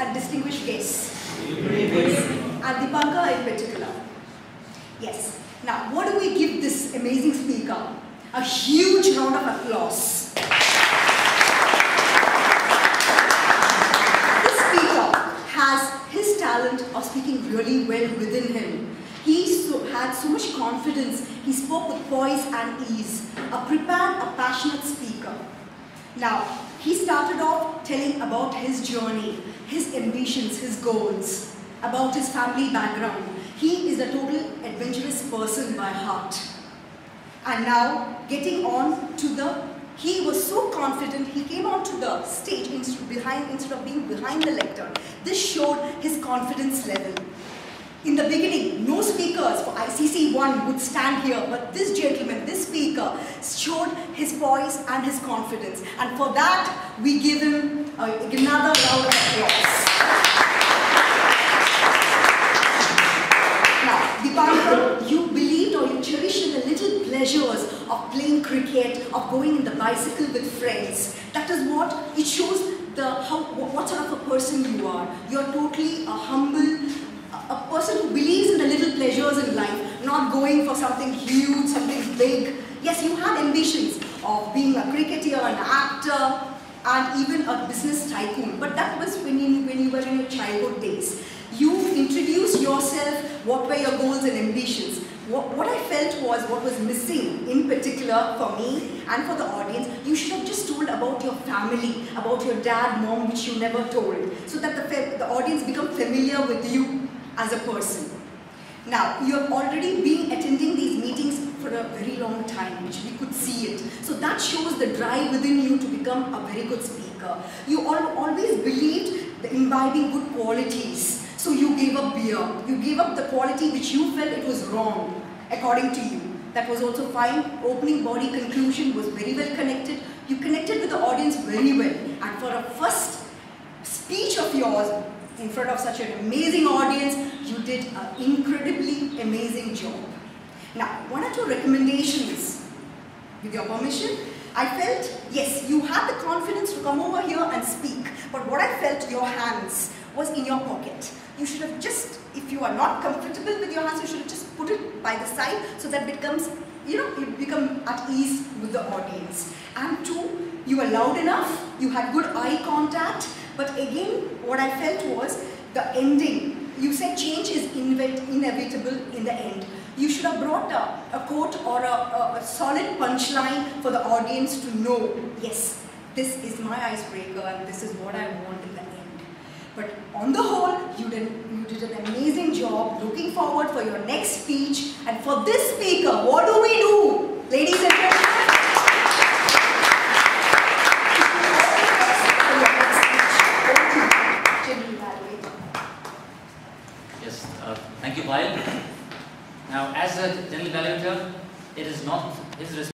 and distinguished guests. And Deepanka in particular. Yes. Now, what do we give this amazing speaker? A huge round of applause. This speaker has his talent of speaking really well within him. He had so much confidence. He spoke with poise and ease. A prepared, a passionate speaker. Now, he started off telling about his journey, his ambitions, his goals, about his family background. He is a total adventurous person by heart. And now, getting on to he was so confident, he came onto the stage instead of being behind the lectern. This showed his confidence level. In the beginning, no speakers for ICC 1 would stand here, but this gentleman, this speaker, showed his poise and his confidence. And for that, we give him another round of applause. Now, Deepanka, you believed or you cherished in the little pleasures of playing cricket, of going in the bicycle with friends. That is what it shows what sort of a person you are. You are totally a humble, a person who believes in the little pleasures in life, not going for something huge, something big. Yes, you had ambitions of being a cricketer, an actor, and even a business tycoon. But that was when you were in your childhood days. You introduced yourself, what were your goals and ambitions. What I felt was what was missing, in particular for me and for the audience, you should have just told about your family, about your dad, mom, which you never told, so that the audience become familiar with you as a person. Now, you have already been attending these meetings for a very long time, which we could see it. So that shows the drive within you to become a very good speaker. You always believed in imbibing good qualities. So you gave up beer. You gave up the quality which you felt it was wrong, according to you. That was also fine. Opening body conclusion was very well connected. You connected with the audience very well. And for a first speech of yours, in front of such an amazing audience, you did an incredibly amazing job. Now, one or two recommendations, with your permission. I felt, yes, you had the confidence to come over here and speak, but what I felt, your hands was in your pocket. You should have just, if you are not comfortable with your hands, you should have just put it by the side so that it becomes, you become at ease with the audience. And two, you were loud enough, you had good eye contact, but again, what I felt was the ending. You said change is inevitable in the end. You should have brought a quote or a solid punchline for the audience to know, yes, this is my icebreaker and this is what I want in the end. But on the whole, you did an amazing job. Looking forward for your next speech. And for this speaker, what do we do? Ladies and gentlemen, thank you, Payal. Now, as a general evaluator, it is not his responsibility